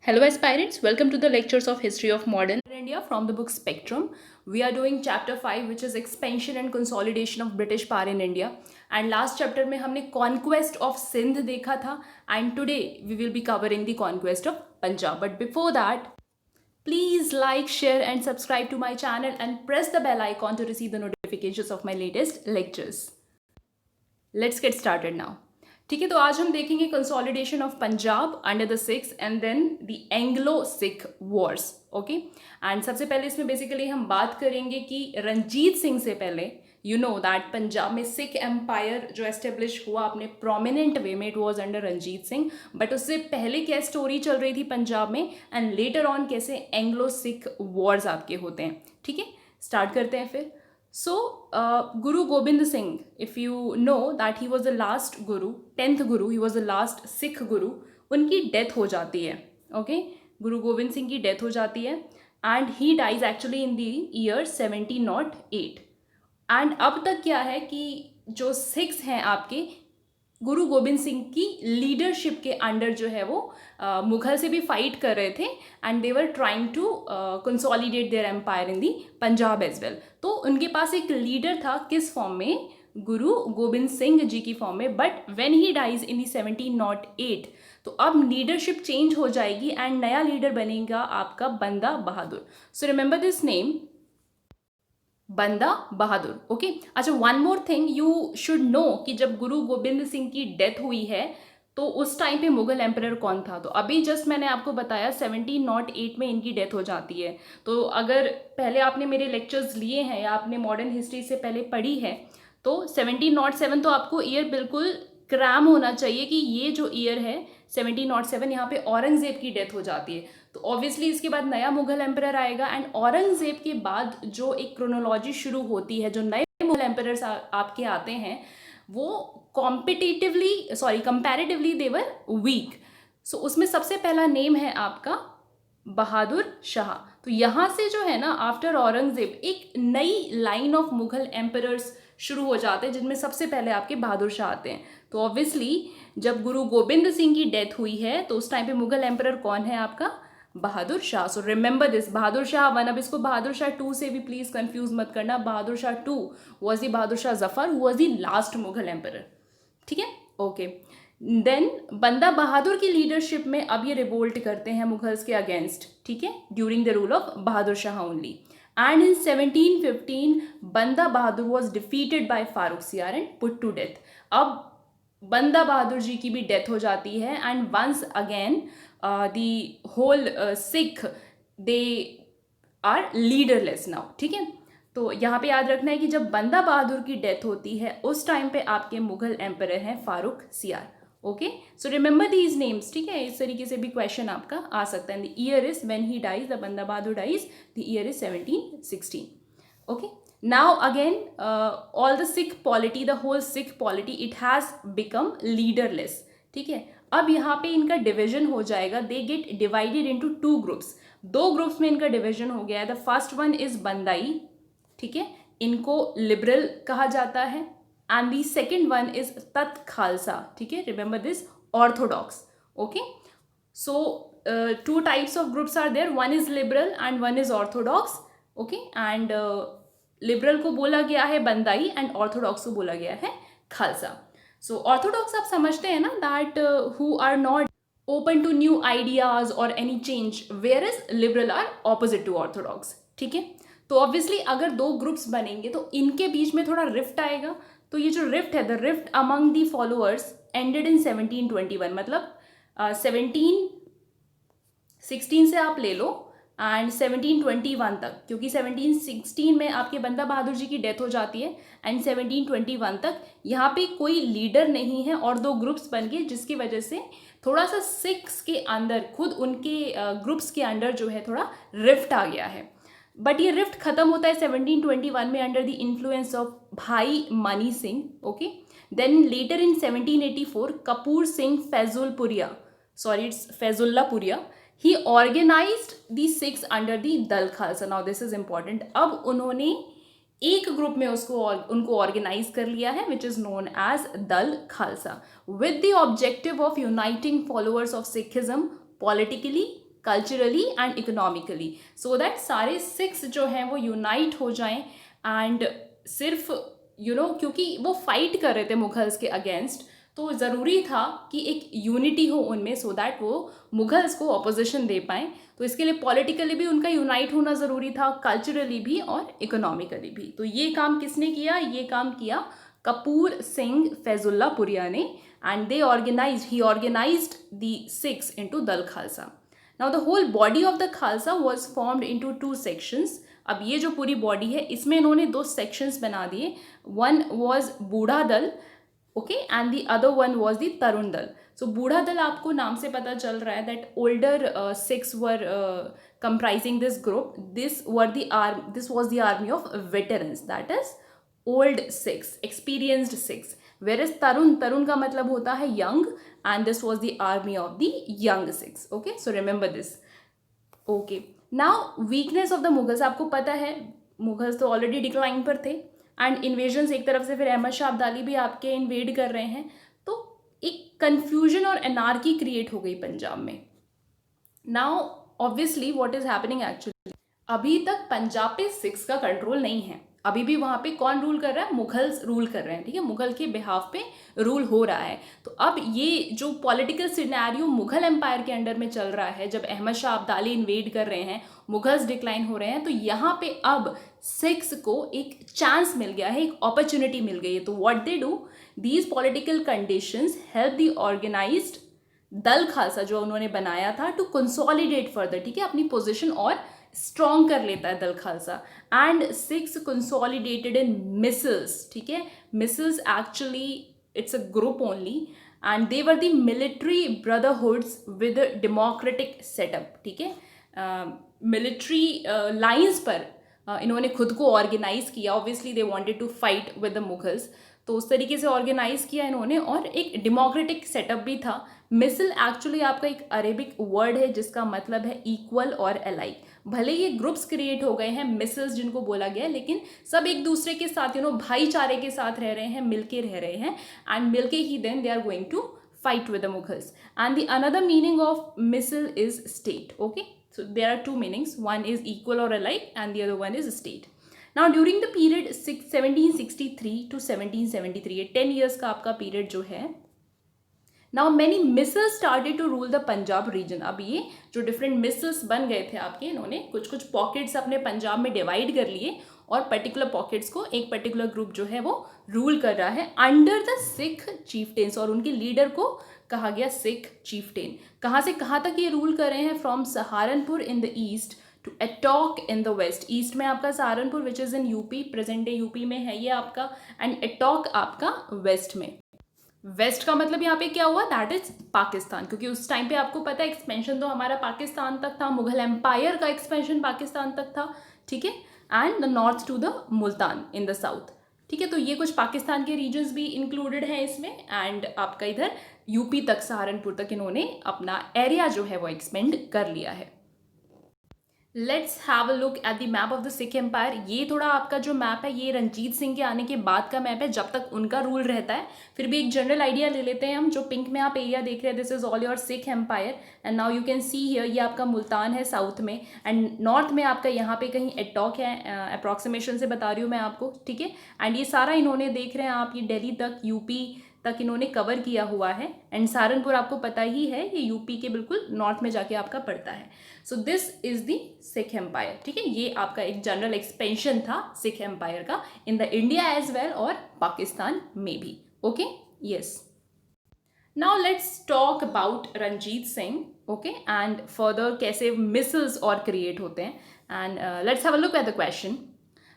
Hello aspirants, welcome to the lectures of History of Modern India from the book Spectrum. We are doing chapter 5 which is expansion and consolidation of British power in India. And last chapter में हमने conquest of Sindh देखा था and today we will be covering the conquest of Punjab. But before that, please like, share and subscribe to my channel and press the bell icon to receive the notifications of my latest lectures. Let's get started now. ठीक है, तो आज हम देखेंगे consolidation of Punjab under the Sikhs and then the Anglo Sikh wars. Okay, and सबसे पहले इसमें basically हम बात करेंगे कि रंजीत सिंह से पहले यू नो दैट पंजाब में सिख एम्पायर जो एस्टेब्लिश हुआ अपने प्रोमिनेंट वे में, it was under Ranjit Singh. But उससे पहले क्या स्टोरी चल रही थी पंजाब में एंड लेटर ऑन कैसे एंग्लो सिख वॉर्स आपके होते हैं. ठीक है, स्टार्ट करते हैं फिर. So, Guru Gobind Singh, if you know that he was the last Guru, 10th Guru, he was the last Sikh Guru, उनकी डेथ हो जाती है. ओके, गुरु गोविंद सिंह की डेथ हो जाती है and he dies actually in the year 1708. एंड अब तक क्या है कि जो सिख्स हैं आपके गुरु गोबिंद सिंह की लीडरशिप के अंडर जो है वो मुगल से भी फाइट कर रहे थे and they were trying to consolidate their empire in the Punjab as well. तो उनके पास एक लीडर था, किस फॉर्म में? गुरु गोबिंद सिंह जी की फॉर्म में. But when he dies in the 1708 तो अब लीडरशिप चेंज हो जाएगी एंड नया लीडर बनेगा आपका बंदा बहादुर. सो रिमेंबर दिस नेम, बंदा बहादुर. ओके, अच्छा, one more thing you should know कि जब गुरु गोबिंद सिंह की डेथ हुई है तो उस टाइम पे मुगल एम्परर कौन था? तो अभी जस्ट मैंने आपको बताया 1708 में इनकी डेथ हो जाती है. तो अगर पहले आपने मेरे लेक्चर्स लिए हैं या आपने मॉडर्न हिस्ट्री से पहले पढ़ी है तो 1707 तो आपको ईयर बिल्कुल क्रैम होना चाहिए कि ये जो ईयर है 1707, यहाँ पे औरंगजेब की डेथ हो जाती है. तो ऑब्वियसली इसके बाद नया मुगल एम्परर आएगा एंड औरंगजेब के बाद जो एक क्रोनोलॉजी शुरू होती है, जो नए मुगल एम्परर्स आपके आते हैं वो कंपैरेटिवली देवर वीक. सो उसमें सबसे पहला नेम है आपका बहादुर शाह. तो यहाँ से जो है ना आफ्टर औरंगजेब एक नई लाइन ऑफ मुगल एम्परर्स शुरू हो जाते हैं जिनमें सबसे पहले आपके बहादुर शाह आते हैं. तो ऑब्वियसली जब गुरु गोबिंद सिंह की डेथ हुई है तो उस टाइम पे मुगल एम्परर कौन है आपका? Bahadur Shah. So remember this, Bahadur Shah one. अब इसको बहादुर शाह 2 से भी प्लीज कंफ्यूज मत करना. Bahadur Shah 2 was the Bahadur Shah Zafar, who was the last Mughal emperor. ठीक है, ओके. देन बंदा बहादुर की लीडरशिप में अब ये रिवोल्ट करते हैं मुगल्स के अगेंस्ट. ठीक है, during the rule of Bahadur Shah only. And in 1715 बंदा बहादुर वॉज डिफीटेड बाय फारूक सियार एंड पुट टू डेथ. अब बंदा बहादुर जी की भी डेथ हो जाती है and once again the whole Sikh they are leaderless now. ठीक है, तो यहाँ पे याद रखना है कि जब बंदा बहादुर की डेथ होती है उस टाइम पे आपके मुगल एम्परर हैं फारूक सियार. Okay, so remember these names. ठीक है, इस तरीके से भी क्वेश्चन आपका आ सकता है. The year is when he dies, the Banda Bahadur dies, the year is 1716. Okay, now again all the Sikh polity, the whole Sikh polity, it has become leaderless. ठीक है, अब यहाँ पे इनका डिविजन हो जाएगा. They get divided into 2 groups. 2 groups में इनका डिविजन हो गया है. The first one is Bandai. ठीक है, इनको लिबरल कहा जाता है. And the second one is Tat Khalsa. ठीक है, remember this, orthodox. Okay, so 2 types of groups are there. One is liberal and one is orthodox. Okay, and liberal को बोला गया है बंदाई एंड ऑर्थोडॉक्स को बोला गया है खालसा. सो ऑर्थोडॉक्स आप समझते हैं ना, that who are not open to new ideas और any change, where is liberal are opposite to orthodox. ठीक है, तो ऑब्वियसली अगर 2 ग्रुप्स बनेंगे तो इनके बीच में थोड़ा रिफ्ट आएगा. तो ये जो रिफ्ट है, the rift among the followers ended in 1721. मतलब 1716 से आप ले लो एंड 1721 तक, क्योंकि 1716 में आपके बंदा बहादुर जी की डेथ हो जाती है एंड 1721 तक यहाँ पे कोई लीडर नहीं है और 2 ग्रुप्स बन गए, जिसकी वजह से थोड़ा सा सिख्स के अंदर, खुद उनके ग्रुप्स के अंदर जो है थोड़ा रिफ्ट आ गया है. बट ये रिफ्ट खत्म होता है 1721 में under the influence of Bhai Mani Singh. Okay, then later in 1784 Kapur Singh Faizulpuria, sorry it's Faizullapuria, he organized the Sikhs under the दल Khalsa. now this is important. अब उन्होंने एक ग्रुप में उनको ऑर्गेनाइज कर लिया है विच इज नोन एज दल Khalsa, with the objective of uniting followers of Sikhism politically, culturally and economically, so that सारे सिक्स जो हैं वो यूनाइट हो जाएं एंड सिर्फ क्योंकि वो फाइट कर रहे थे मुगल्स के अगेंस्ट, तो ज़रूरी था कि एक यूनिटी हो उनमें सो दैट वो मुगल्स को ऑपोजिशन दे पाएँ। तो इसके लिए पॉलिटिकली भी उनका यूनाइट होना ज़रूरी था, कल्चरली भी और इकोनॉमिकली भी। तो ये काम किसने किया? ये काम किया कपूर सिंह फैजुल्लापुरिया ने, and he organized the Sikhs into Dal Khalsa. Now the whole body of the Khalsa was formed into 2 sections. अब ये जो पूरी बॉडी है इसमें इन्होंने 2 सेक्शंस बना दिए. One was Budha Dal, okay, and the other one was the Tarun Dal. So बूढ़ा दल आपको नाम से पता चल रहा है that older Sikhs were comprising this group. This was the army of veterans, that is old Sikhs, experienced Sikhs. Where Tarun का मतलब होता है young, and this was the army of the young Sikhs. Okay, so remember this. Okay, now weakness of the Mughals. आपको पता है Mughals तो already decline पर थे, एंड इन्वेजन्स एक तरफ से फिर अहमद शाह अब्दाली भी आपके इन्वेड कर रहे हैं, तो एक कन्फ्यूजन और एनार्की क्रिएट हो गई पंजाब में. Now obviously what is happening actually, अभी तक पंजाब पे सिक्स का कंट्रोल नहीं है. अभी भी वहाँ पे कौन रूल कर रहा है? मुगल्स रूल कर रहे हैं, ठीक है, मुगल के बिहाफ पे रूल हो रहा है. तो अब ये जो पॉलिटिकल सिनेरियो मुगल एम्पायर के अंडर में चल रहा है, जब अहमद शाह अब्दाली इन्वेड कर रहे हैं, मुगल्स डिक्लाइन हो रहे हैं, तो यहाँ पे अब सिक्स को एक चांस मिल गया है, एक अपॉर्चुनिटी मिल गई है. तो what they do, these political conditions help the organised Dal Khalsa जो उन्होंने बनाया था टू कंसोलिडेट फर्दर, ठीक है, अपनी पोजीशन और स्ट्रॉन्ग कर लेता है Dal Khalsa. And Sikhs consolidated in misls, ठीक है, misls actually it's a group only, and they were the military brotherhoods with democratic setup, ठीक है. मिलिट्री लाइंस पर इन्होंने खुद को ऑर्गेनाइज किया. Obviously they wanted to fight with the Mughals, तो उस तरीके से ऑर्गेनाइज किया इन्होंने, और एक डेमोक्रेटिक सेटअप भी था. मिसल एक्चुअली आपका एक अरेबिक वर्ड है जिसका मतलब है इक्वल और अलाइक. भले ये ग्रुप्स क्रिएट हो गए हैं मिसल्स जिनको बोला गया है, लेकिन सब एक दूसरे के साथ भाईचारे के साथ रह रहे हैं, मिलके रह रहे हैं, एंड मिलके ही then they are going to fight with the Mughals. And the another meaning of misl is state. Okay, so there are 2 meanings, one is equal or alike and the other one is state. Now during the period 1763 to 1773, ये 10 years का आपका period जो है, now many misls started to rule the Punjab region. अब ये जो different misls बन गए थे आपके, इन्होंने कुछ कुछ pockets अपने पंजाब में डिवाइड कर लिए, और पर्टिकुलर पॉकेट्स को एक पर्टिकुलर ग्रुप जो है वो रूल कर रहा है अंडर द सिख चीफटेन्स, और उनके लीडर को कहा गया सिख चीफटेन. कहाँ से कहाँ तक ये रूल कर रहे हैं? From Saharanpur in the east to Attock in the west. East में आपका Saharanpur which is in UP, present day UP में है ये आपका, एंड एटॉक आपका वेस्ट में. वेस्ट का मतलब यहाँ पे क्या हुआ? दैट इज पाकिस्तान, क्योंकि उस टाइम पे आपको पता है एक्सपेंशन तो हमारा पाकिस्तान तक था, मुगल एम्पायर का एक्सपेंशन पाकिस्तान तक था, ठीक है, and the north to the Multan in the south, ठीक है. तो ये कुछ पाकिस्तान के रीजन्स भी इंक्लूडेड हैं इसमें, एंड आपका इधर यूपी तक, सहारनपुर तक इन्होंने अपना एरिया जो है वो एक्सपेंड कर लिया है. Let's have a look at the map of the Sikh empire. ये थोड़ा आपका जो मैप है ये रंजीत सिंह के आने के बाद का मैप है, जब तक उनका रूल रहता है. फिर भी एक जनरल आइडिया ले लेते हैं हम. जो पिंक में आप एरिया देख रहे हैं, this is all your Sikh empire, and now you can see here, ये आपका मुल्तान है साउथ में, एंड नॉर्थ में आपका यहाँ पे कहीं एटॉक है, अप्रॉक्सीमेशन से बता रही हूँ मैं आपको, ठीक है. एंड ये सारा इन्होंने देख रहे हैं आप, ये दिल्ली तक, यूपी तक इन्होंने कवर किया हुआ है, एंड सहारनपुर आपको पता ही है ये यूपी के बिल्कुल नॉर्थ में जाके आपका पड़ता है. So this is the Sikh empire, ठीक है. ये आपका एक जनरल एक्सपेंशन था सिख एम्पायर का in the India as well और पाकिस्तान में भी. Okay, yes. Now let's talk about Ranjit Singh, okay, and further कैसे मिसल्स और क्रिएट होते हैं, and let's have a look at the question.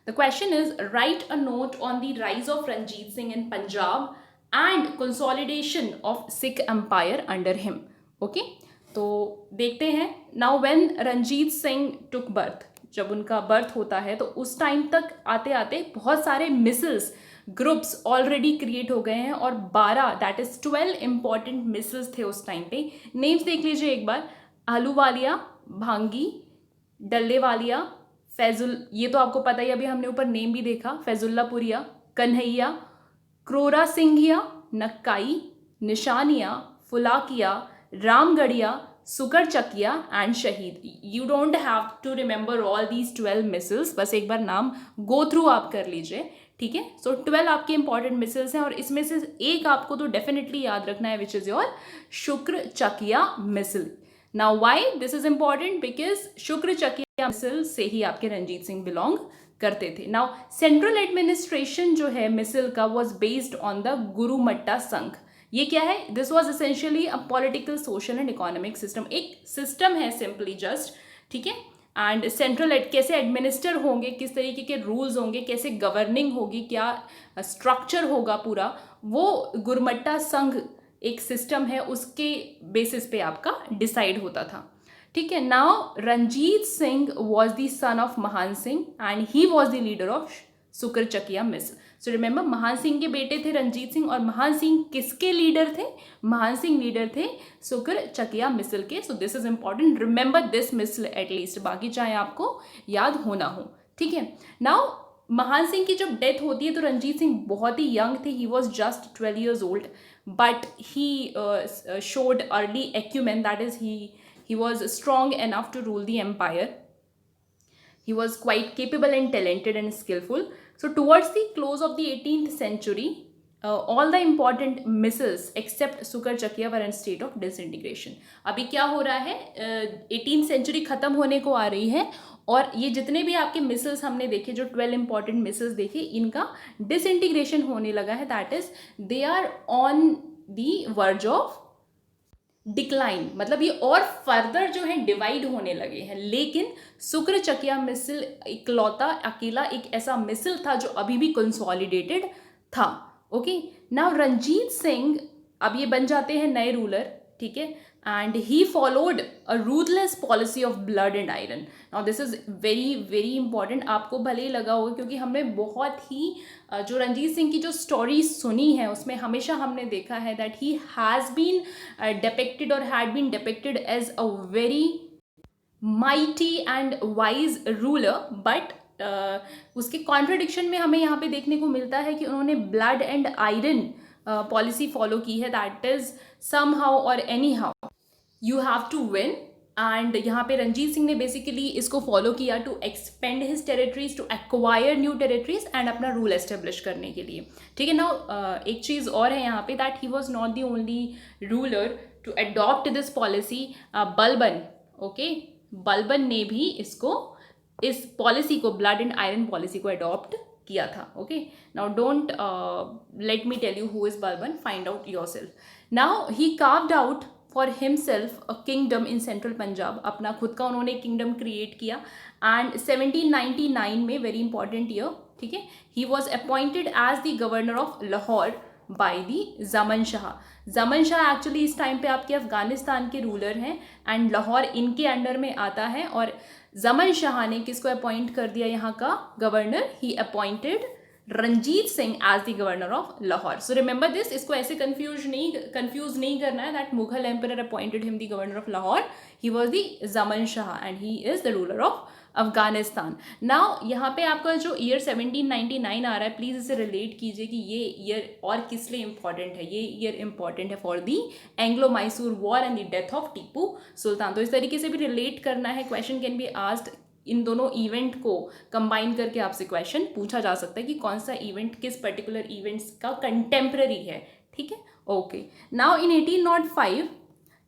The question is write a note on the rise of Ranjit Singh in Punjab and consolidation of Sikh empire under him. Okay, तो देखते हैं. Now when Ranjit Singh took birth, जब उनका birth होता है, तो उस time तक आते आते बहुत सारे मिसल्स ग्रुप्स ऑलरेडी क्रिएट हो गए हैं, और 12 दैट इज 12 इंपॉर्टेंट मिसल्स थे उस टाइम पे. नेम्स देख लीजिए एक बार. आलूवालिया, भांगी, डल्लेवालिया, फैजुल, ये तो आपको पता ही, अभी हमने ऊपर नेम भी देखा, फैजुल्लापुरिया, Kanhaiya, क्रोरा Singhia, नक्काई, निशानिया, Phulkia, Ramgarhia, Sukarchakia and Shaheed. You don't have to remember all these 12 misls, बस एक बार नाम गो थ्रू आप कर लीजिए, ठीक है। सो 12 आपके इंपॉर्टेंट मिसल्स हैं और इसमें से एक आपको तो डेफिनेटली याद रखना है, विच is your Sukerchakia Misl. Now why this is important, because Sukerchakia मिसल से ही आपके रंजीत सिंह बिलोंग करते थे। नाउ सेंट्रल एडमिनिस्ट्रेशन जो है मिसल का वॉज बेस्ड ऑन द गुरुमट्टा संघ। ये क्या है? This was essentially a political, social and economic system. एक सिस्टम है सिंपली जस्ट, ठीक है। एंड सेंट्रल कैसे एडमिनिस्टर होंगे, किस तरीके के रूल्स होंगे, कैसे गवर्निंग होगी, क्या स्ट्रक्चर होगा पूरा, वो गुरुमट्टा संघ एक सिस्टम है, उसके बेसिस पे आपका डिसाइड होता था, ठीक है। Now Ranjit Singh was the son of Mahan Singh and he was the leader of सुकर चकिया मिसल। सो रिमेंबर, महान सिंह के बेटे थे रंजीत सिंह, और महान सिंह किसके लीडर थे? महान सिंह लीडर थे सुकर चकिया मिसल के। So this is important, remember this misl at least, बाकी चाहे आपको याद होना हो, ठीक है। नाउ महान सिंह की जब डेथ होती है तो रंजीत सिंह बहुत ही यंग थे, he was just 12 years old, but he showed early acumen, that is he was strong enough to rule the empire. He was quite capable and talented and skillful. So towards the close of the 18th century, all the important missiles except Sukar Chakia were in state of disintegration. अभी क्या हो रहा है, 18th century खत्म होने को आ रही है और ये जितने भी आपके मिसल्स हमने देखे, जो 12 इंपॉर्टेंट मिसल्स देखे, इनका डिसइंटीग्रेशन होने लगा है, that is they are on the verge of decline, मतलब ये और फर्दर जो है डिवाइड होने लगे हैं। लेकिन शुक्र चकिया मिसल इकलौता अकेला एक ऐसा मिसल था जो अभी भी कंसोलिडेटेड था, ओके। नाउ रंजीत सिंह अब ये बन जाते हैं नए रूलर, ठीक है, and he followed a ruthless policy of blood and iron. Now this is very very important, आपको भले ही लगा होगा क्योंकि हमने बहुत ही जो रंजीत सिंह की जो स्टोरी सुनी है उसमें हमेशा हमने देखा है that he has been depicted और had been depicted as a very mighty and wise ruler, but उसके कॉन्ट्रडिक्शन में हमें यहाँ पे देखने को मिलता है कि उन्होंने blood and iron policy follow की है, दैट इज सम हाउ और anyhow you have to win. And यहाँ पे रंजीत सिंह ने बेसिकली इसको फॉलो किया to expand his territories, to acquire new territories and अपना रूल एस्टेब्लिश करने के लिए, ठीक है। नाउ एक चीज़ और है यहाँ पे, that he was not the only ruler to adopt this policy. Balban, okay, Balban ने भी इस पॉलिसी को, ब्लड एंड आयरन पॉलिसी को अडॉप्ट किया था, okay. Now don't let me tell you who is Balban, find out yourself. Now he carved out for himself a kingdom in central Punjab, अपना खुद का उन्होंने किंगडम क्रिएट किया। एंड 1799 में, वेरी इंपॉर्टेंट ईयर, ठीक है, he was appointed as the governor of Lahore by the Zaman Shah. जमन Shah actually इस टाइम पे आपके अफगानिस्तान के रूलर हैं एंड लाहौर इनके अंडर में आता है, और जमन शाह ने किसको अपॉइंट कर दिया यहाँ का governor? He appointed Ranjit Singh as the governor of Lahore. So remember this, इसको ऐसे कंफ्यूज नहीं करना है that Mughal emperor appointed him the governor of Lahore, he was the Zaman Shah and he is the ruler of Afghanistan. Now यहाँ पे आपका जो ईयर 1799 आ रहा है, प्लीज़ इसे रिलेट कीजिए कि ये ईयर और किस लिए इंपॉर्टेंट है। ये ईयर इंपॉर्टेंट है for the Anglo Mysore war and the death of Tipu Sultan. तो इस तरीके से भी रिलेट करना है, क्वेश्चन कैन बी आस्क्ड, इन दोनों इवेंट को कंबाइन करके आपसे क्वेश्चन पूछा जा सकता है कि कौन सा इवेंट किस पर्टिकुलर इवेंट्स का कंटेम्प्रेरी है, ठीक है, okay. Now in 1805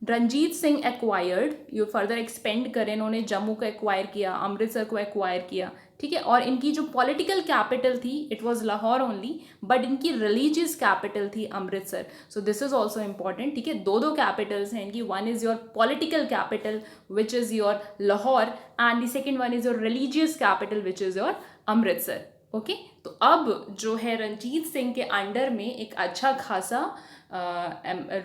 Ranjit Singh acquired, you further expand करें, इन्होंने जम्मू को एक्वायर किया, अमृतसर को एक्वायर किया, ठीक है, और इनकी जो पॉलिटिकल कैपिटल थी it was Lahore only, but इनकी रिलीजियस कैपिटल थी अमृतसर। सो दिस इज ऑल्सो इंपॉर्टेंट, ठीक है, दो कैपिटल्स हैं इनकी, one is your political capital which is your Lahore and the second one is your religious capital which is your Amritsar, okay. तो अब जो है रंजीत सिंह के अंडर में एक अच्छा खासा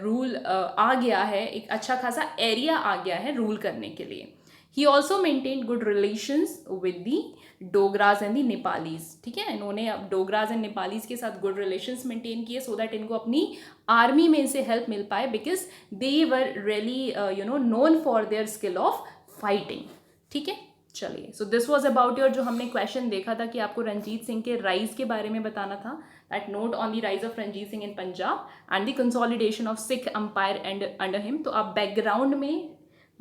रूल आ गया है, एक अच्छा खासा एरिया आ गया है रूल करने के लिए। He also maintain good relations with the Dogras and the Nepalis, ठीक है, इन्होंने अब डोगराज एंड नेपालीज के साथ गुड रिलेशंस मेंटेन किए सो दैट इनको अपनी आर्मी में इनसे हेल्प मिल पाए, because they were really known for their skill of fighting, ठीक है। चलिए, सो दिस वॉज अबाउट योर, जो हमने क्वेश्चन देखा था कि आपको रंजीत सिंह के राइज के बारे में बताना था, that note on the rise of Ranjit Singh in Punjab and the consolidation of Sikh empire and under him. तो आप बैकग्राउंड में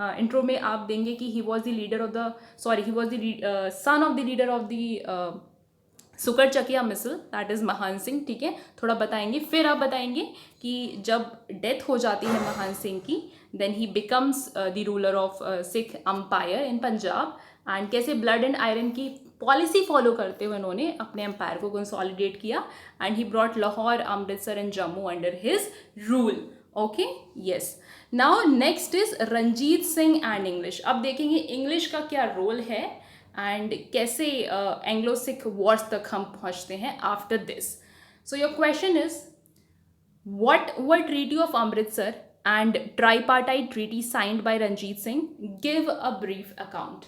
इंट्रो में आप देंगे कि he was the leader of the he was the son of the leader of the सुकर चकिया मिसल, that is महान सिंह, ठीक है, थोड़ा बताएंगे। फिर आप बताएंगे कि जब डेथ हो जाती है महान सिंह की, then he becomes the ruler of Sikh empire in Punjab, and कैसे ब्लड एंड आयरन की पॉलिसी फॉलो करते हुए उन्होंने अपने एम्पायर को कंसोलिडेट किया, and he brought Lahore, Amritsar and Jammu under his rule. Okay, yes. Now next is Ranjit Singh and English. अब देखेंगे इंग्लिश का क्या रोल है एंड कैसे एंग्लो सिख वॉर्स तक हम पहुंचते हैं after this. So your question is what were treaty of Amritsar and tripartite treaty signed by Ranjit Singh, give a brief account.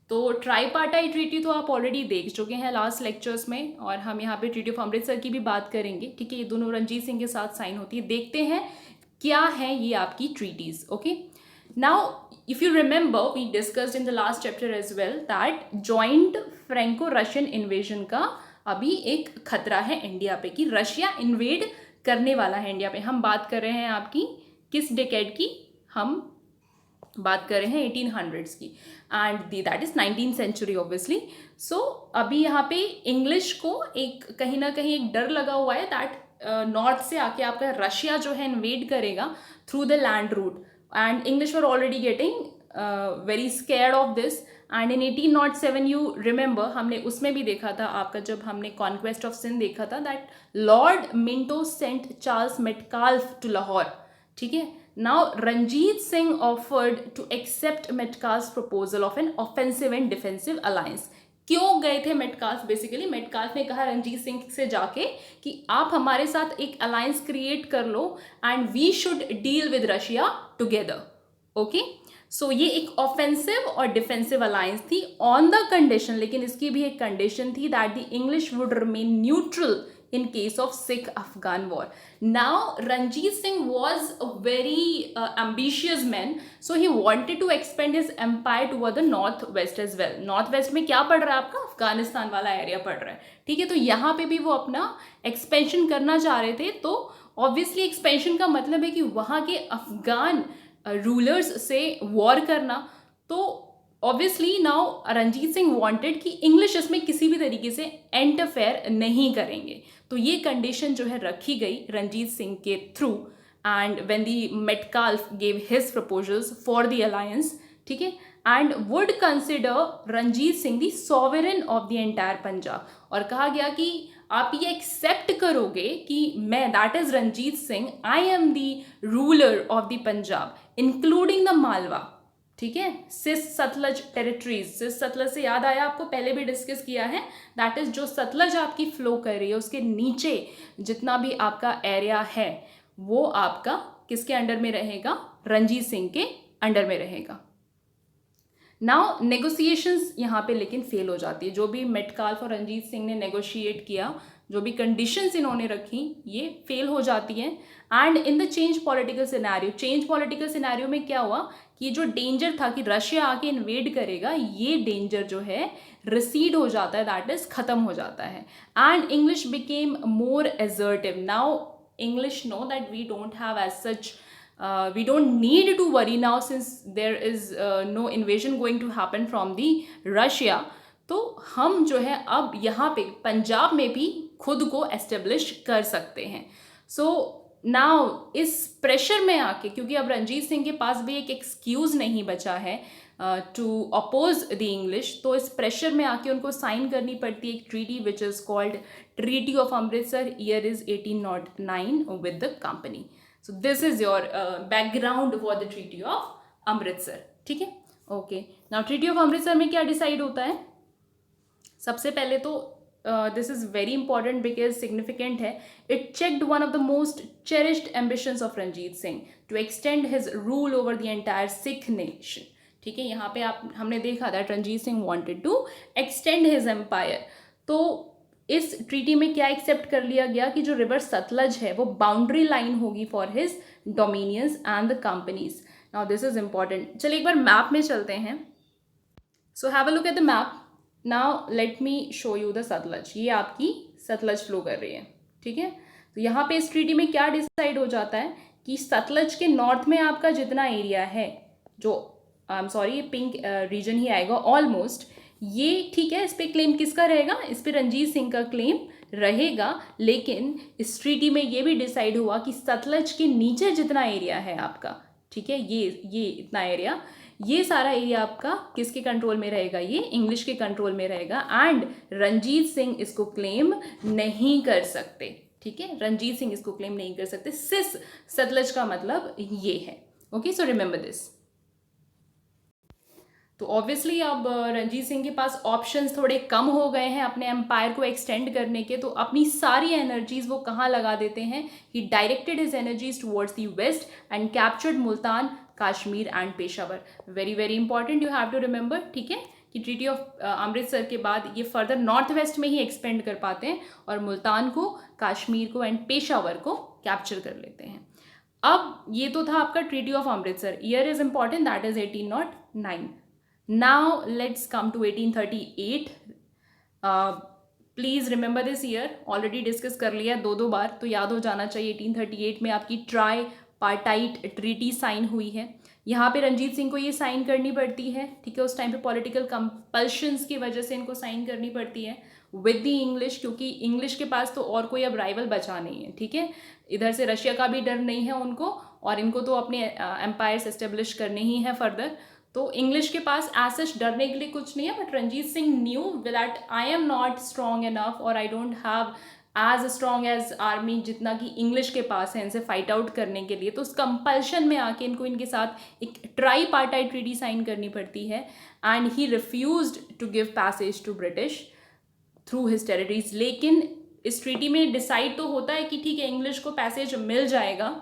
तो ट्राईपार्टाइट ट्रीटी तो आप ऑलरेडी देख चुके हैं लास्ट लेक्चर्स में, और हम यहाँ पे ट्रीटी ऑफ अमृतसर की भी बात करेंगे, ठीक है। ये दोनों रंजीत सिंह के साथ साइन होती है। देखते हैं क्या है ये आपकी treaties. Okay, now if you remember we discussed in the last chapter as well that joint Franco-Russian invasion का अभी एक खतरा है इंडिया पे, कि रशिया इन्वेड करने वाला है इंडिया पे। हम बात कर रहे हैं आपकी किस डेकेड की, हम बात कर रहे हैं 1800s की, and that is 19th century obviously. So अभी यहाँ पे इंग्लिश को एक कहीं ना कहीं एक डर लगा हुआ है दैट नॉर्थ से आके आपका रशिया जो है इन्वेड करेगा through the land route, and English were already getting very scared of this, and in 1807 you remember हमने उसमें भी देखा था आपका, जब हमने कॉन्क्वेस्ट ऑफ सिंध देखा था, that Lord Minto sent Charles Metcalfe to Lahore, ठीक है। Now Ranjit Singh offered to accept Metcalfe proposal of an offensive and defensive alliance. क्यों गए थे मेटकाल्फ? बेसिकली मेटकाल्फ ने कहा रंजीत सिंह से जाके कि आप हमारे साथ एक अलायंस क्रिएट कर लो and we should deal with Russia together. Okay, so ये एक ऑफेंसिव और डिफेंसिव अलायंस थी ऑन द कंडीशन, लेकिन इसकी भी एक कंडीशन थी that the English would remain neutral in case of Sikh-Afghan war. Now Ranjit Singh was a very ambitious man, so he wanted to expand his empire toward the northwest as well. Northwest में क्या पड़ रहा है आपका? अफगानिस्तान वाला area पड़ रहा है, ठीक है। तो यहाँ पे भी वो अपना एक्सपेंशन करना चाह रहे थे। तो ऑब्वियसली एक्सपेंशन का मतलब है कि वहाँ के अफगान रूलर्स से वॉर करना। तो obviously now Ranjit Singh wanted कि इंग्लिश इसमें किसी भी तरीके से इंटरफेयर नहीं करेंगे। तो ये कंडीशन जो है रखी गई रंजीत सिंह के through, and when the Metcalfe gave his proposals for the alliance, ठीक है, and would consider Ranjit Singh the sovereign of the entire Punjab. और कहा गया कि आप ये एक्सेप्ट करोगे कि मैं, that is Ranjit Singh, I am the ruler of the Punjab including the Malwa, ठीक है, cis Sutlej territories. Cis Sutlej से याद आया आपको, पहले भी डिस्कस किया है, दैट इज जो सतलज आपकी फ्लो कर रही है उसके नीचे जितना भी आपका एरिया है वो आपका किसके अंडर में रहेगा? रंजीत सिंह के अंडर में रहेगा। नाउ नेगोशिएशंस यहाँ पे लेकिन फेल हो जाती है। जो भी मेटकाल्फ और रंजीत सिंह ने नेगोशिएट किया, जो भी कंडीशंस इन्होंने रखी, ये फेल हो जाती हैं। And in the change political scenario, change political scenario में क्या हुआ कि जो डेंजर था कि रशिया आके इन्वेड करेगा, ये डेंजर जो है रिसीड हो जाता है, दैट इज खत्म हो जाता है। And English became more assertive. Now English know that we don't have as such we don't need to worry now since there is no invasion going to happen from the Russia। तो हम जो है अब यहाँ पे पंजाब में भी खुद को एस्टेब्लिश कर सकते हैं। सो नाउ इस प्रेशर में आके, क्योंकि अब रंजीत सिंह के पास भी एक एक्सक्यूज़ नहीं बचा है टू अपोज द इंग्लिश, तो इस प्रेशर में आके उनको साइन करनी पड़ती है एक treaty which is called treaty of Amritsar, year is 1809 with the company. So this is your background for the Treaty of Amritsar, ठीक है। Okay, now treaty of Amritsar में क्या डिसाइड होता है? सबसे पहले तो this is very important because significant है। It checked one of the most cherished ambitions of Ranjit Singh to extend his rule over the entire Sikh nation, ठीक है। यहाँ पे हमने देखा that Ranjit Singh wanted to extend his empire. तो इस ट्रीटी में क्या एक्सेप्ट कर लिया गया कि जो रिवर सतलज है वो बाउंड्री लाइन होगी for his dominions and the companies. Now this is important. चलिए एक बार मैप में चलते हैं। So have a look at the map. Now let me show you the Sutlej. ये आपकी सतलज फ्लो कर रही है, ठीक है। तो यहाँ पे इस ट्रीटी में क्या डिसाइड हो जाता है कि सतलज के नॉर्थ में आपका जितना एरिया है, जो आई एम सॉरी, ये पिंक रीजन ही आएगा ऑलमोस्ट। ये ठीक है, इस पे क्लेम किसका रहेगा? इस पे रणजीत सिंह का क्लेम रहेगा, लेकिन इस ट्रीटी में ये भी डिसाइड हुआ कि सतलज के नीचे जितना एरिया है आपका, ठीक है, ये इतना एरिया, ये सारा एरिया आपका किसके कंट्रोल में रहेगा? ये इंग्लिश के कंट्रोल में रहेगा, एंड रणजीत सिंह इसको क्लेम नहीं कर सकते। ठीक है, रणजीत सिंह इसको क्लेम नहीं कर सकते। सिस सतलज का मतलब ये है। Okay, so remember this. तो ऑब्वियसली अब रणजीत सिंह के पास ऑप्शंस थोड़े कम हो गए हैं अपने एम्पायर को एक्सटेंड करने के, तो अपनी सारी एनर्जीज वो कहाँ लगा देते हैं? He directed his energies towards the west and captured Multan, Kashmir and Peshawar. Very very important, you have to remember. ठीक है, कि ट्रीटी ऑफ अमृतसर के बाद ये फर्दर नॉर्थ वेस्ट में ही एक्सपेंड कर पाते हैं और मुल्तान को, काश्मीर को एंड पेशावर को कैप्चर कर लेते हैं। अब ये तो था आपका treaty of Amritsar. Year is important, that is 1809। Now let's come to 1838. Please remember this year, already discuss कर लिया दो बार, तो याद हो जाना चाहिए। 1838 में आपकी ट्राई पार्टाइट ट्रीटी साइन हुई है। यहाँ पे रणजीत सिंह को ये साइन करनी पड़ती है। ठीक है, उस टाइम पे पॉलिटिकल कंपल्शंस की वजह से इनको साइन करनी पड़ती है विद द इंग्लिश, क्योंकि इंग्लिश के पास तो और कोई अब राइवल बचा नहीं है। ठीक है, इधर से रशिया का भी डर नहीं है उनको, और इनको तो अपने एम्पायर्स एस्टेब्लिश करने ही है फर्दर। तो इंग्लिश के पास एज सच डरने के लिए कुछ नहीं है, but Ranjit Singh knew that I am not strong enough और I don't have as strong as army जितना कि इंग्लिश के पास है इनसे फाइट आउट करने के लिए। तो उस कंपल्शन में आके इनको इनके साथ एक ट्राई पार्टाइट ट्रीटी साइन करनी पड़ती है, and he refused to give passage to British through his territories. लेकिन इस ट्रीटी में डिसाइड तो होता है कि ठीक है, इंग्लिश को पैसेज मिल जाएगा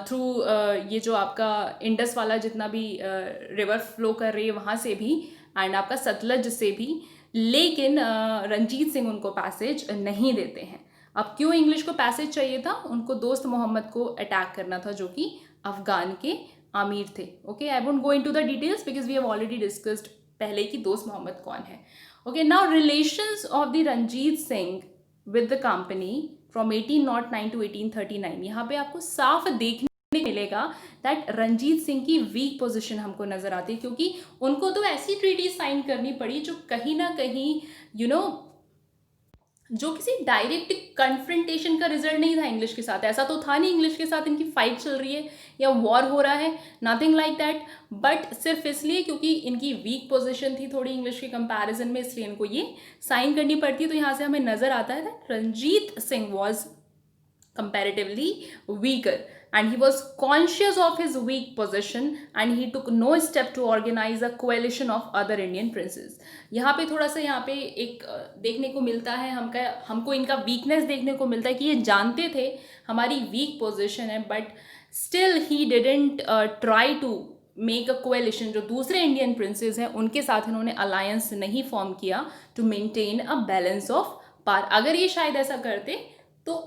थ्रू ये जो आपका इंडस वाला जितना भी रिवर फ्लो कर रही है वहाँ से भी, एंड आपका सतलज से भी, लेकिन रणजीत सिंह उनको पैसेज नहीं देते हैं। अब क्यों इंग्लिश को पैसेज चाहिए था? उनको दोस्त मोहम्मद को अटैक करना था, जो कि अफगान के अमीर थे। Okay, I won't go into the details because we have already discussed पहले कि दोस्त मोहम्मद कौन है। Okay, now relations of the Ranjit Singh with the company from 1809 to 1839। यहाँ पे आपको साफ देखने मिलेगा दैट रणजीत सिंह की वीक पोजीशन हमको नजर आती है, क्योंकि उनको तो ऐसी ट्रीटी साइन करनी पड़ी जो कहीं ना कहीं जो किसी डायरेक्ट कन्फ्रंटेशन का रिजल्ट नहीं था इंग्लिश के साथ। ऐसा तो था नहीं इंग्लिश के साथ इनकी फाइट चल रही है या वॉर हो रहा है, नथिंग लाइक दैट, बट सिर्फ इसलिए क्योंकि इनकी वीक पोजीशन थी थोड़ी इंग्लिश के कंपैरिजन में, इसलिए इनको ये साइन करनी पड़ती है। तो यहाँ से हमें नजर आता है that Ranjit Singh was comparatively weaker and he was conscious of his weak position and he took no step to organize a coalition of other Indian princes। यहाँ पे थोड़ा सा यहाँ पे एक देखने को मिलता है हमको इनका वीकनेस देखने को मिलता है कि ये जानते थे हमारी वीक पोजीशन है, but still he didn't try to make a coalition. जो दूसरे इंडियन प्रिंसेस हैं उनके साथ इन्होंने अलायंस नहीं फॉर्म किया to maintain a balance of power. अगर ये शायद ऐसा करते तो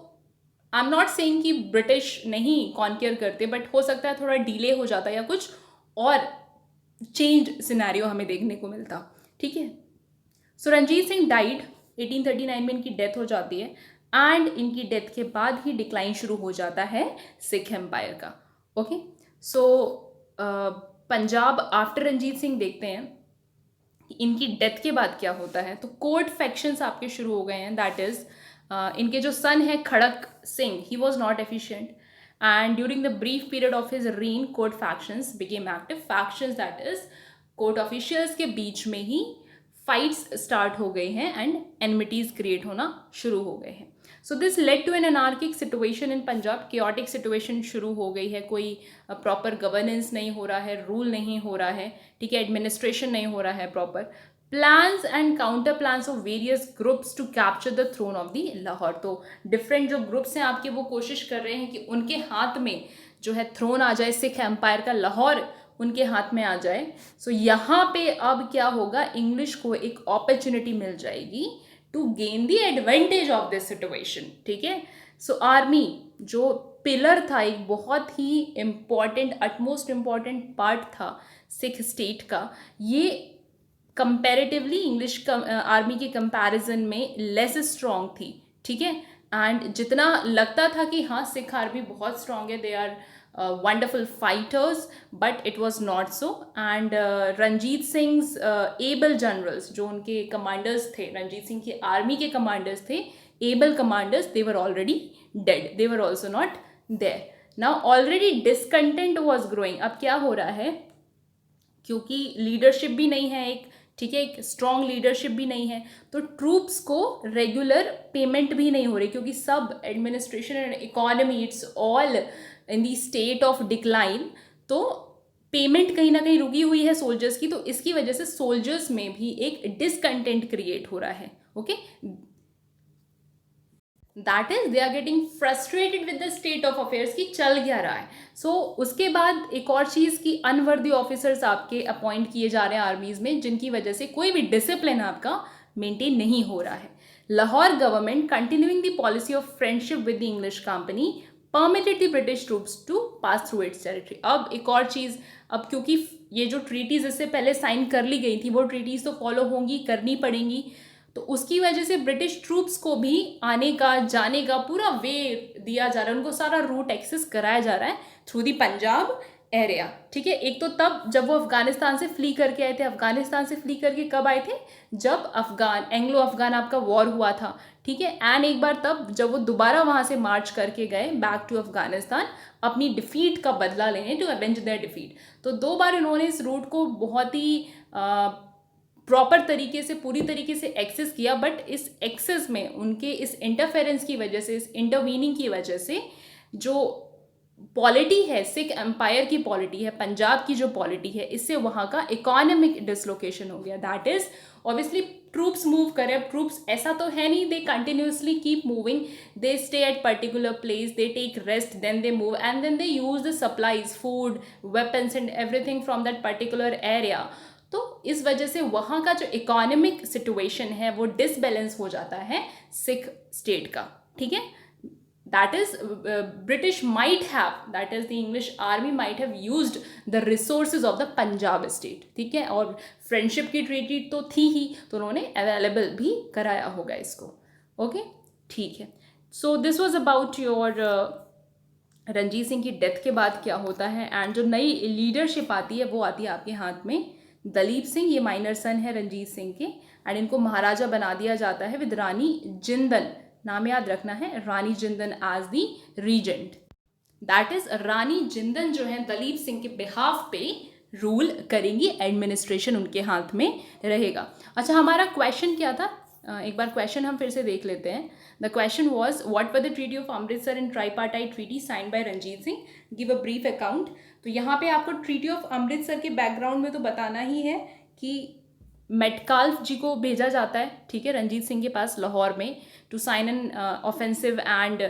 आई एम नॉट सेइंग कि ब्रिटिश नहीं कॉन्कियर करते, बट हो सकता है थोड़ा डिले हो जाता या कुछ और चेंज सिनेरियो हमें देखने को मिलता। ठीक है, सो रणजीत सिंह डाइड 1839 में, इनकी डेथ हो जाती है, एंड इनकी डेथ के बाद ही डिक्लाइन शुरू हो जाता है सिख एम्पायर का। ओके, सो पंजाब आफ्टर रणजीत सिंह देखते हैं इनकी डेथ के बाद क्या होता है। तो कोर्ट फैक्शंस आपके शुरू हो गए हैं, दैट इज इनके जो सन है Kharak Singh, he was not efficient and during the brief period of his reign court factions became active. Factions that is court officials के बीच में ही फाइट्स स्टार्ट हो गए हैं एंड एनमिटीज क्रिएट होना शुरू हो गए हैं। So this led to an anarchic situation in Punjab. Chaotic situation शुरू हो गई है, कोई प्रॉपर गवर्नेंस नहीं हो रहा है, रूल नहीं हो रहा है, ठीक है, एडमिनिस्ट्रेशन नहीं हो रहा है proper. Plans and counter plans of various groups to capture the throne of the Lahore. तो डिफरेंट जो ग्रुप्स हैं आपके वो कोशिश कर रहे हैं कि उनके हाथ में जो है थ्रोन आ जाए, सिख एम्पायर का लाहौर उनके हाथ में आ जाए। सो यहाँ पे अब क्या होगा, इंग्लिश को एक अपॉर्चुनिटी मिल जाएगी to gain the advantage of this situation. ठीक है, सो आर्मी जो पिलर था, एक बहुत ही इम्पॉर्टेंट अटमोस्ट इम्पॉर्टेंट पार्ट था सिख स्टेट का, ये कंपैरेटिवली इंग्लिश आर्मी के कंपैरिजन में लेस स्ट्रॉन्ग थी। ठीक है, एंड जितना लगता था कि हाँ सिख आर्मी बहुत स्ट्रॉन्ग है, they are wonderful fighters, but it was not so. And Ranjit Singh's able generals, जो उनके commanders थे, रंजीत सिंह की army के commanders थे, able commanders, they were already dead. They were also not there. Now already discontent was growing. अब क्या हो रहा है, क्योंकि लीडरशिप भी नहीं है एक, ठीक है, एक स्ट्रॉन्ग लीडरशिप भी नहीं है, तो ट्रूप्स को रेगुलर पेमेंट भी नहीं हो रही, क्योंकि सब administration and economy it's all in the state of decline, तो पेमेंट कहीं ना कहीं रुकी हुई है सोल्जर्स की, तो इसकी वजह से सोल्जर्स में भी एक डिसकंटेंट क्रिएट हो रहा है. Okay, that is they are getting frustrated with the state of affairs की चल क्या रहा है. सो उसके बाद एक और चीज़ की अनवर्दी ऑफिसर्स आपके अपॉइंट किए जा रहे हैं आर्मीज में, जिनकी वजह से कोई भी डिसिप्लिन आपका मेंटेन नहीं हो रहा है. Lahore government continuing the policy of friendship with the English company permitted the British troops to pass through its territory. अब एक और चीज़, अब क्योंकि ये जो ट्रीटीज इससे पहले साइन कर ली गई थी वो ट्रीटीज तो फॉलो होंगी, करनी पड़ेंगी, तो उसकी वजह से ब्रिटिश ट्रूप्स को भी आने का जाने का पूरा वे दिया जा रहा है, उनको सारा रूट एक्सेस कराया जा रहा है थ्रू दी पंजाब एरिया. ठीक है, एक तो तब जब वो अफगानिस्तान से फ्ली करके आए थे, अफगानिस्तान से फ्ली करके कब आए थे, जब एंग्लो अफगान आपका वॉर हुआ था. ठीक है, एंड एक बार तब जब वो दोबारा वहाँ से मार्च करके गए बैक टू अफगानिस्तान अपनी डिफीट का बदला लेने, टू अवेंज देयर डिफीट. तो 2 बार इन्होंने इस रूट को बहुत ही प्रॉपर तरीके से, पूरी तरीके से एक्सेस किया, बट इस एक्सेस में उनके इस इंटरफेरेंस की वजह से, इस इंटरवीनिंग की वजह से जो पॉलिटी है, सिख एम्पायर की पॉलिटी है, पंजाब की जो पॉलिटी है, इससे वहाँ का इकोनॉमिक डिसलोकेशन हो गया. That is obviously troops move करें, ट्रूप्स ऐसा तो है नहीं, they continuously keep moving, they stay at particular place, they take rest, then they move and then they use the supplies, food, weapons and everything from that particular area. तो इस वजह से वहाँ का जो इकोनॉमिक सिचुएशन है वो disbalance हो जाता है सिख स्टेट का. ठीक है, that is British might have, that is the English army might have used the resources of the Punjab state. ठीक है, और फ्रेंडशिप की ट्रीटी तो थी ही, तो उन्होंने अवेलेबल भी कराया होगा इसको. ओके, ठीक है. So this was about your Ranjit Singh की डेथ के बाद क्या होता है, एंड जो नई लीडरशिप आती है वो आती है आपके हाथ में दलीप सिंह, ये माइनर सन है रंजीत सिंह के, एंड इनको महाराजा बना दिया जाता है विद रानी जिंदन, नाम याद रखना है, Rani Jindan as the regent. That is Rani Jindan जो है दलीप सिंह के बिहाफ पे रूल करेंगी, एडमिनिस्ट्रेशन उनके हाथ में रहेगा. अच्छा, हमारा क्वेश्चन क्या था, एक बार क्वेश्चन हम फिर से देख लेते हैं. The question was what were the treaty of Amritsar and tripartite treaty signed by Ranjit Singh, give a brief account. तो यहाँ पे आपको ट्रीटी ऑफ अमृतसर के बैकग्राउंड में तो बताना ही है कि मेटकाल्फ जी को भेजा जाता है, ठीक है, रंजीत सिंह के पास लाहौर में, to sign an offensive and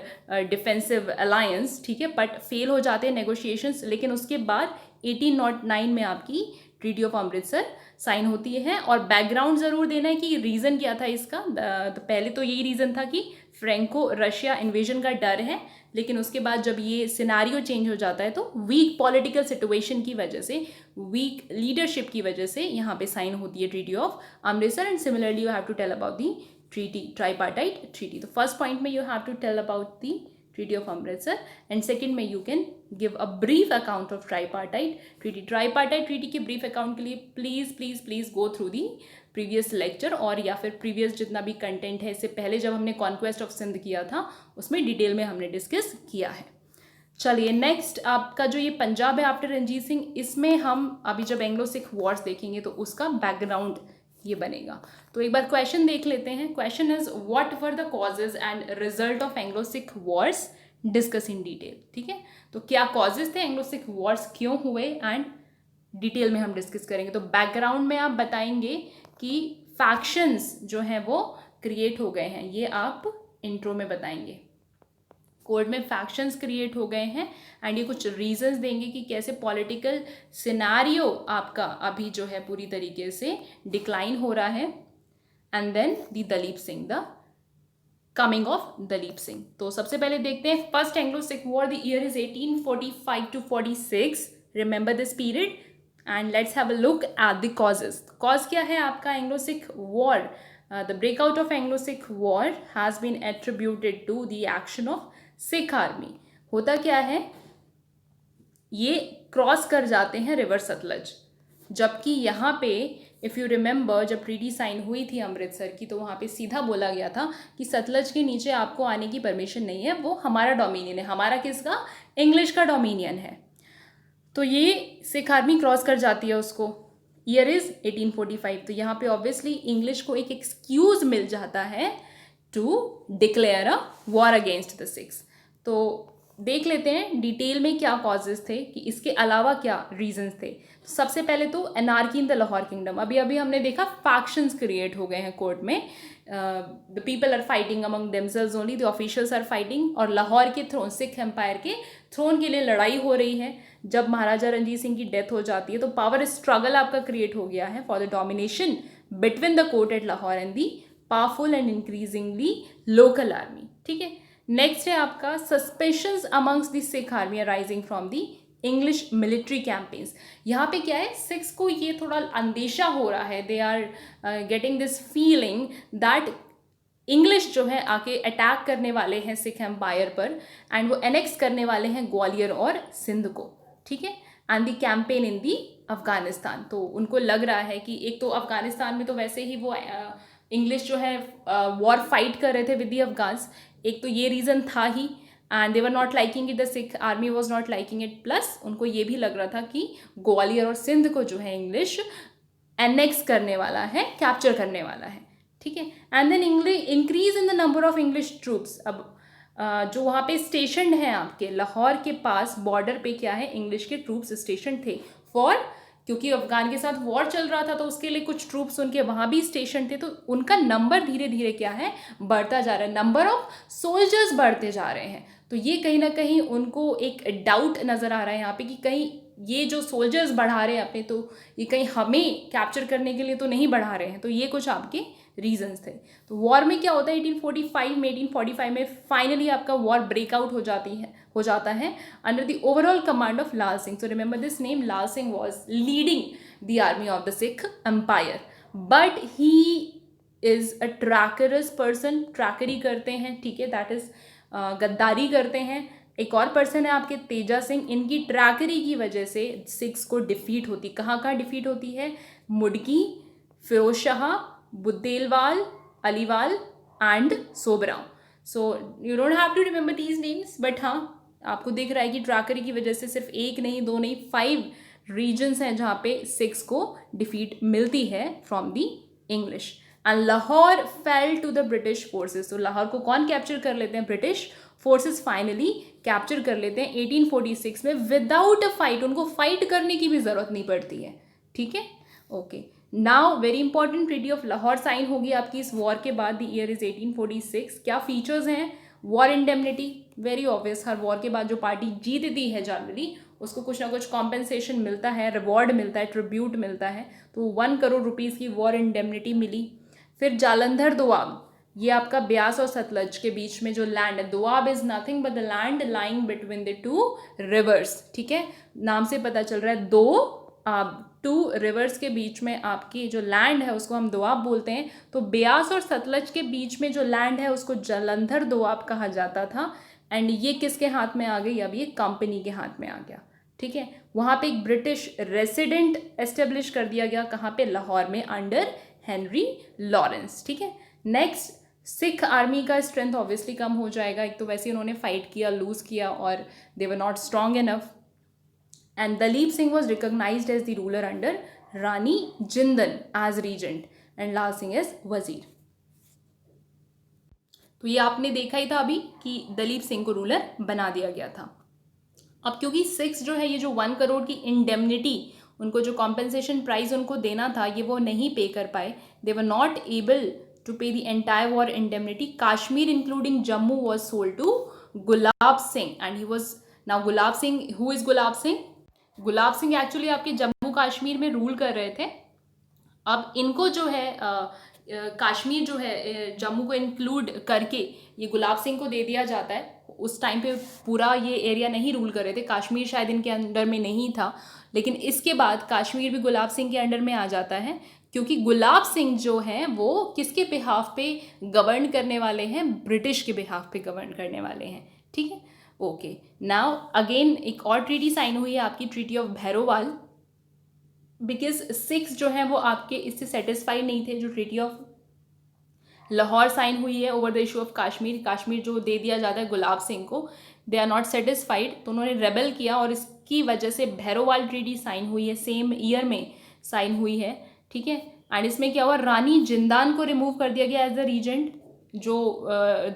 defensive alliance. ठीक है, बट फेल हो जाते हैं नेगोशिएशंस, लेकिन उसके बाद 1809 में आपकी ट्रीटी ऑफ अमृतसर साइन होती है. और बैकग्राउंड ज़रूर देना है कि रीज़न क्या था इसका. पहले तो यही रीज़न था कि फ्रेंको रशिया इन्वेजन का डर है, लेकिन उसके बाद जब ये सिनारियो चेंज हो जाता है तो वीक पॉलिटिकल सिचुएशन की वजह से, वीक लीडरशिप की वजह से यहाँ पे साइन होती है treaty of Amritsar. And similarly you have to tell about the treaty, tripartite treaty. तो फर्स्ट पॉइंट में you have to tell about the treaty of Amritsar, and second में you can give a brief account of tripartite treaty. Tripartite treaty के brief account के लिए please please please go through the previous lecture, और या फिर previous जितना भी content है, इससे पहले जब हमने कॉन्क्वेस्ट ऑफ सिंध किया था उसमें डिटेल में हमने डिस्कस किया है. चलिए, नेक्स्ट आपका जो ये पंजाब है आफ्टर रंजीत सिंह, इसमें हम अभी जब एंग्लो सिख वॉर्स देखेंगे तो उसका बैकग्राउंड ये बनेगा. तो एक बार क्वेश्चन देख लेते हैं. Question is what were the causes and result of Anglo Sikh Wars, discuss in detail. ठीक है, तो क्या कॉजेज थे, एंग्लो सिख वॉर्स क्यों हुए, एंड डिटेल में हम डिस्कस करेंगे. तो बैकग्राउंड में आप बताएंगे कि फैक्शंस जो हैं वो क्रिएट हो गए हैं, ये आप इंट्रो में बताएंगे. कोर्ट में फैक्शंस क्रिएट हो गए हैं, एंड ये कुछ रीजंस देंगे कि कैसे पॉलिटिकल सिनारियो आपका अभी जो है पूरी तरीके से डिक्लाइन हो रहा है. And then the Dalip Singh, the coming of Dalip Singh. तो सबसे पहले देखते हैं first Anglo Sikh war. The year is 1845 to 46. Remember this period, and let's have a look at the causes. Cause क्या है आपका Anglo Sikh war? The breakout of Anglo Sikh war has been attributed to the action of Sikh army. होता क्या है, ये cross कर जाते हैं रिवर सतलज। जबकि यहाँ पे इफ़ यू रिमेंबर जब ट्रीटी साइन हुई थी अमृतसर की, तो वहाँ पे सीधा बोला गया था कि सतलज के नीचे आपको आने की परमिशन नहीं है, वो हमारा डोमिनियन है। हमारा किसका? इंग्लिश का डोमिनियन है। तो ये सिख आर्मी क्रॉस कर जाती है उसको। Year is 1845। तो यहाँ पे ऑब्वियसली इंग्लिश को एक एक्सक्यूज मिल जाता है to declare a war against the Sikhs. तो देख लेते हैं डिटेल में क्या कॉजेज थे, कि इसके अलावा क्या रीजंस थे। सबसे पहले तो anarchy in the Lahore kingdom. अभी अभी हमने देखा फैक्शंस क्रिएट हो गए हैं कोर्ट में। The people are fighting among themselves only, the officials are fighting, और लाहौर के थ्रोन, सिख एम्पायर के थ्रोन के लिए लड़ाई हो रही है। जब महाराजा रणजीत सिंह की डेथ हो जाती है तो पावर स्ट्रगल आपका क्रिएट हो गया है for the domination between the court at Lahore and the powerful and increasingly local army. ठीक है। नेक्स्ट है आपका suspicions amongst the Sikh army arising from the English military campaigns. यहाँ पे क्या है, सिख्स को ये थोड़ा अंदेशा हो रहा है, they are getting this feeling that English जो है आके अटैक करने वाले हैं सिख एम्पायर पर, एंड वो एनेक्स करने वाले हैं ग्वालियर और सिंध को। ठीक है। And the campaign in the Afghanistan. तो उनको लग रहा है कि एक तो अफगानिस्तान में तो वैसे ही वो इंग्लिश जो है वॉर फाइट कर रहे थे विद दी अफगान्स, एक तो ये रीज़न था ही, and they were not liking it, the Sikh army was not liking it, plus उनको ये भी लग रहा था कि ग्वालियर और सिंध को जो है इंग्लिश एनेक्स करने वाला है, कैप्चर करने वाला है। ठीक है। And then increase in the number of English troops. अब जो वहाँ पे स्टेशन है आपके लाहौर के पास बॉर्डर पे क्या है, इंग्लिश के ट्रूप्स स्टेशन थे फॉर, क्योंकि अफगान के साथ वॉर चल रहा था तो उसके लिए कुछ ट्रूप्स उनके वहाँ भी स्टेशन थे। तो उनका नंबर धीरे धीरे क्या है, बढ़ता जा रहा है, नंबर ऑफ सोल्जर्स बढ़ते जा रहे हैं। तो ये कहीं ना कहीं उनको एक डाउट नज़र आ रहा है यहाँ पे कि कहीं ये जो सोल्जर्स बढ़ा रहे हैं अपने, तो ये कहीं हमें कैप्चर करने के लिए तो नहीं बढ़ा रहे हैं। तो ये कुछ आपके रीजंस थे। तो वॉर में क्या होता है, 1845 में फाइनली आपका वॉर ब्रेकआउट हो जाता है under the overall command of Lal Singh. So remember this name, Lal Singh was leading the army of the Sikh empire, but he is a treacherous person, treachery करते हैं। ठीक है, दैट इज गद्दारी करते हैं। एक और पर्सन है आपके तेजा सिंह, इनकी ट्रैकरी की वजह से सिख्स को डिफीट होती, कहाँ कहाँ डिफीट होती है, Mudki, Firoz Shah, Buddowal, Aliwal and Sobraon. So you don't have to remember these names, but हाँ आपको दिख रहा है कि ट्रैकरी की वजह से सिर्फ एक नहीं, दो नहीं, 5 रीजन्स हैं जहाँ पे सिख्स को डिफीट मिलती है from the English. And Lahore fell to the British forces. तो लाहौर को कौन कैप्चर कर लेते हैं, ब्रिटिश फोर्सेस फाइनली कैप्चर कर लेते हैं 1846 में विदाउट अ फाइट। उनको फाइट करने की भी ज़रूरत नहीं पड़ती है। ठीक है, okay. Now very important, treaty of Lahore sign होगी आपकी इस वॉर के बाद। The year is 1846। क्या फीचर्स हैं, वॉर इंडेमनिटी, वेरी ऑब्वियस, हर वॉर के बाद जो पार्टी जीतती है जनरली उसको कुछ ना कुछ कॉम्पेंसेशन मिलता है, रिवॉर्ड मिलता है, ट्रिब्यूट मिलता है। तो 1 करोड़ रुपीज़ की वॉर इंडेमनिटी मिली। फिर जालंधर दोआब, ये आपका ब्यास और सतलज के बीच में जो लैंड है, Doab is nothing but the land lying between the 2 reverse. ठीक है, नाम से पता चल रहा है 2 रिवर्स के बीच में आपकी जो लैंड है उसको हम दोआब बोलते हैं। तो ब्यास और सतलज के बीच में जो लैंड है उसको जालंधर दोआब कहा जाता था। एंड ये किसके हाथ में आ गई, अब ये कंपनी के हाथ में आ गया। ठीक है, वहाँ पे एक ब्रिटिश रेसिडेंट एस्टेब्लिश कर दिया गया, कहाँ पे, लाहौर में, अंडर हेनरी लॉरेंस। ठीक है। नेक्स्ट, सिख आर्मी का स्ट्रेंथ ऑब्वियसली कम हो जाएगा। एक तो वैसे उन्होंने फाइट किया, लूज किया, और they were not strong enough. And Dalip Singh was recognised as the ruler under Rani Jindan as regent, and Lal Singh as wazir. तो ये आपने देखा ही था अभी कि दलीप सिंह को रूलर बना दिया गया था। अब क्योंकि सिक्स जो है, ये जो 1 करोड़ की इंडेमनिटी, उनको जो कॉम्पेंसेशन प्राइस उनको देना था, ये वो नहीं पे कर पाए। They were not able to pay the entire war indemnity. Kashmir including Jammu was sold to Gulab Singh, and he was, now Gulab Singh, who is Gulab Singh? Gulab Singh actually आपके जम्मू कश्मीर में रूल कर रहे थे। अब इनको जो है कश्मीर जो है जम्मू को इंक्लूड करके ये गुलाब सिंह को दे दिया जाता है। उस टाइम पे पूरा ये एरिया नहीं रूल कर रहे थे, कश्मीर शायद इनके अंडर में नहीं था, लेकिन इसके बाद कश्मीर भी गुलाब सिंह के अंडर में आ जाता है, क्योंकि गुलाब सिंह जो हैं वो किसके बिहाफ पे गवर्न करने वाले हैं, ब्रिटिश के बिहाफ पे गवर्न करने वाले हैं। ठीक है, ओके, नाउ अगेन एक और ट्रीटी साइन हुई है आपकी, treaty of Bhairowal, because six जो हैं वो आपके इससे सेटिस्फाइड नहीं थे। जो ट्रीटी ऑफ लाहौर साइन हुई है over the issue of Kashmir, Kashmir जो दे दिया जाता है गुलाब सिंह को, दे आर नॉट सेटिस्फाइड, तो उन्होंने रेबल किया और इसकी वजह से भैरोवाल ट्रीटी साइन हुई है, सेम ईयर में साइन हुई है, ठीक है। एंड इसमें क्या हुआ, रानी जिंदान को रिमूव कर दिया गया एज द रीजेंट, जो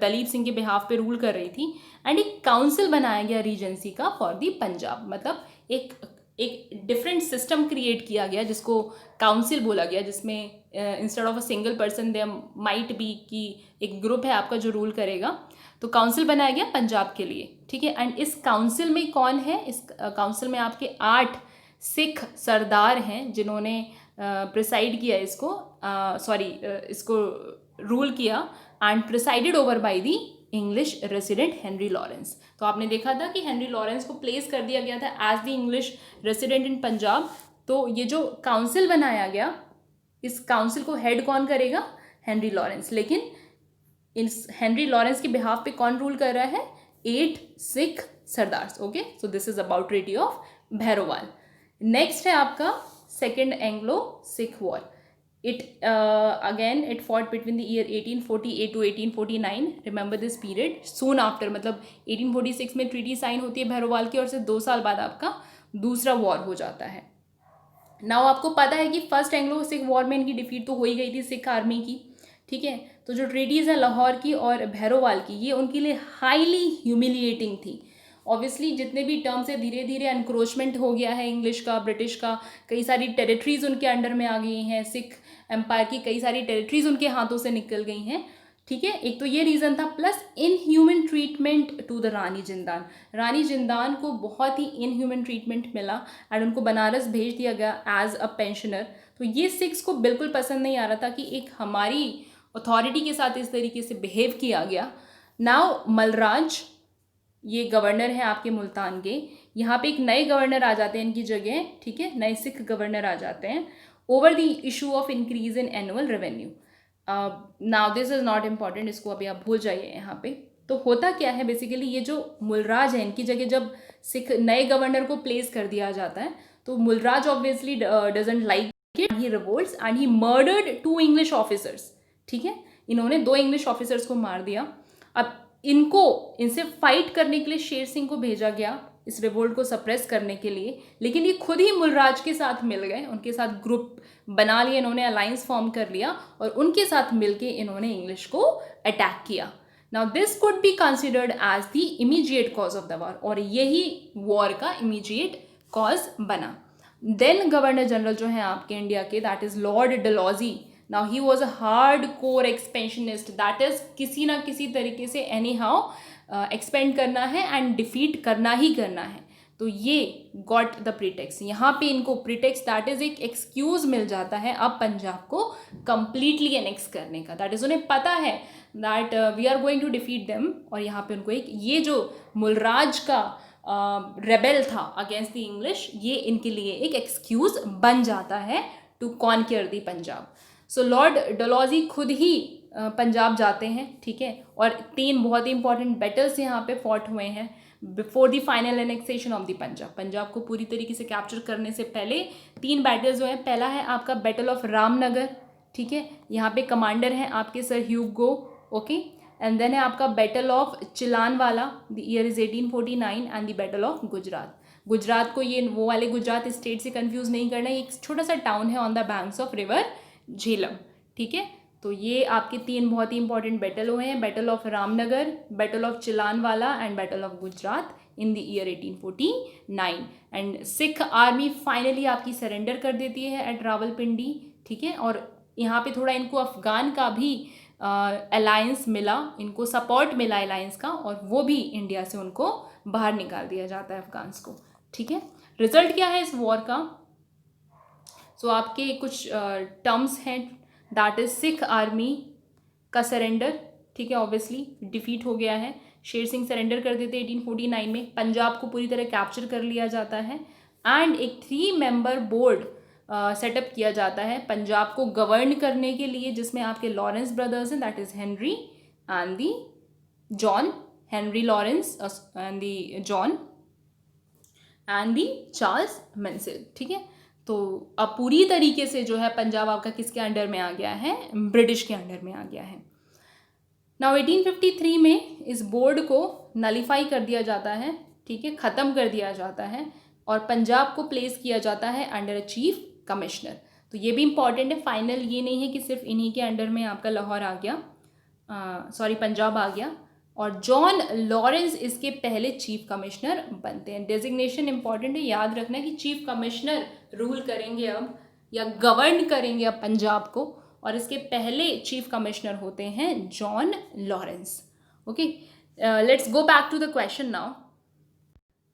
दलीप सिंह के बिहाफ पे रूल कर रही थी, एंड एक काउंसिल बनाया गया रीजेंसी का फॉर दी पंजाब, मतलब एक डिफरेंट सिस्टम क्रिएट किया गया जिसको काउंसिल बोला गया, जिसमें instead of a single person there might be कि एक ग्रुप है आपका जो रूल करेगा, तो काउंसिल बनाया गया पंजाब के लिए, ठीक है। एंड इस काउंसिल में कौन है, इस काउंसिल में आपके 8 सिख सरदार हैं जिन्होंने प्रिसाइड किया इसको, इसको रूल किया, and presided over by the English resident Henry Lawrence. तो आपने देखा था कि हेनरी लॉरेंस को प्लेस कर दिया गया था as the English resident in Punjab. तो ये जो काउंसिल बनाया गया, इस काउंसिल को हेड कौन करेगा, हेनरी लॉरेंस, लेकिन इस हेनरी लॉरेंस के बिहाफ पे कौन रूल कर रहा है, 8 Sikh sardars. Okay, so this is about treaty of Bhairowal. Next है आपका second Anglo Sikh war. It fought between the year 1848 to 1849. Remember this period. Soon after, मतलब 1846 में ट्रीटी साइन होती है भैरोवाल की, और से 2 साल बाद आपका दूसरा वॉर हो जाता है। नाउ आपको पता है कि फर्स्ट एंग्लो सिख वॉर में इनकी डिफीट तो हो ही गई थी सिख आर्मी की, ठीक है। तो जो ट्रीटीज़ हैं लाहौर की और भैरोवाल की, ये उनके लिए हाईली ह्यूमिलिएटिंग थी। ऑब्वियसली जितने भी टर्म्स है, धीरे धीरे एनक्रोचमेंट हो गया है इंग्लिश का, ब्रिटिश का, कई सारी टेरिटरीज उनके अंडर में आ गई हैं, सिख एम्पायर की कई सारी टेरिटरीज उनके हाथों से निकल गई हैं, ठीक है। एक तो ये रीज़न था, plus inhuman treatment to the Rani Jindan. Rani Jindan को बहुत ही इनह्यूमन ट्रीटमेंट मिला एंड उनको बनारस भेज दिया गया एज अ पेंशनर। तो ये सिख्स को बिल्कुल पसंद नहीं आ रहा था कि एक हमारी अथॉरिटी के साथ इस तरीके से बिहेव किया गया। नाउ मलराज, ये गवर्नर हैं आपके मुल्तान के, यहाँ पे एक नए गवर्नर आ जाते हैं इनकी जगह, ठीक है, नए सिख गवर्नर आ जाते हैं over the issue of increase in annual revenue. Now this is not important, इसको अभी आप भूल जाइए यहाँ पे। तो होता क्या है बेसिकली, ये जो मुलराज है इनकी जगह जब सिख नए गवर्नर को प्लेस कर दिया जाता है, तो Mulraj obviously doesn't like it, he revolts and he murdered 2 English officers, ठीक है। इन्होंने 2 इंग्लिश ऑफिसर्स को मार दिया। अब इनसे फाइट करने के लिए शेर सिंह को भेजा गया इस रिवोल्ट को सप्रेस करने के लिए, लेकिन ये खुद ही मुलराज के साथ मिल गए, उनके साथ ग्रुप बना लिया इन्होंने, अलायंस फॉर्म कर लिया और उनके साथ मिलके इन्होंने इंग्लिश को अटैक किया। Now this could be considered as the immediate cause of the war, और यही वॉर का इमीडिएट कॉज बना। देन गवर्नर जनरल जो हैं आपके इंडिया के, that is Lord Dalhousie. Now he was a hard core expansionist, that is किसी ना किसी तरीके से एनी हाउ एक्सपेंड करना है एंड डिफीट करना ही करना है। तो ये गॉट द प्रीटेक्स, यहाँ पे इनको प्रीटेक्स दैट इज एक एक्सक्यूज मिल जाता है अब पंजाब को कंप्लीटली एनेक्स करने का। दैट इज उन्हें पता है that we are going to defeat them, और यहाँ पे उनको एक ये जो मुलराज का रेबेल था अगेंस्ट द इंग्लिश, ये इनके लिए एक एक्सक्यूज बन जाता है to conquer the Punjab. So lord Dalhousie खुद ही पंजाब जाते हैं, ठीक है, और 3 बहुत ही इंपॉर्टेंट बैटल्स यहाँ पे फॉट हुए हैं before the final annexation of the Punjab. Punjab को पूरी तरीके से कैप्चर करने से पहले 3 बैटल्स जो हैं, पहला है आपका बैटल ऑफ रामनगर, ठीक है, यहाँ पे कमांडर हैं आपके sir Hugo, okay, and then है आपका battle of Chillianwala, the year is 1849, and the battle of Gujarat. Gujarat को ये वो वाले गुजरात स्टेट से कंफ्यूज नहीं करना, ये एक छोटा सा टाउन है on the banks of river Jhelum, ठीक है। तो ये आपके 3 बहुत ही इंपॉर्टेंट बैटल हुए हैं, battle of Ramnagar, battle of Chillianwala and battle of Gujarat in the year 1849। And Sikh army finally आपकी सरेंडर कर देती है एट रावलपिंडी, ठीक है, और यहाँ पे थोड़ा इनको अफगान का भी अलायंस मिला, इनको सपोर्ट मिला अलायंस का, और वो भी इंडिया से उनको बाहर निकाल दिया जाता है अफगान्स को, ठीक है। रिजल्ट क्या है इस वॉर का? सो आपके कुछ टर्म्स हैं, दैट इज सिख आर्मी का सरेंडर, ठीक है, ऑब्वियसली डिफीट हो गया है, शेर सिंह सरेंडर कर देते 1849 में, पंजाब को पूरी तरह कैप्चर कर लिया जाता है, एंड एक 3 मेंबर बोर्ड सेटअप किया जाता है पंजाब को गवर्न करने के लिए, जिसमें आपके लॉरेंस ब्रदर्स हैं, that is Henry and the John Henry Lawrence and the John and the Charles Mansel, ठीक है। तो अब पूरी तरीके से जो है पंजाब आपका किसके अंडर में आ गया है, ब्रिटिश के अंडर में आ गया है। नाउ 1853 में इस बोर्ड को नलीफाई कर दिया जाता है, ठीक है, ख़त्म कर दिया जाता है और पंजाब को प्लेस किया जाता है अंडर अ चीफ कमिश्नर। तो ये भी इम्पॉर्टेंट है, फाइनल ये नहीं है कि सिर्फ इन्हीं के अंडर में आपका लाहौर आ गया, पंजाब आ गया। और जॉन लॉरेंस इसके पहले चीफ कमिश्नर बनते हैं। डेजिग्नेशन इंपॉर्टेंट है, याद रखना कि चीफ कमिश्नर रूल करेंगे अब या गवर्न करेंगे अब पंजाब को, और इसके पहले चीफ कमिश्नर होते हैं John Lawrence. Okay, let's go back to the question now.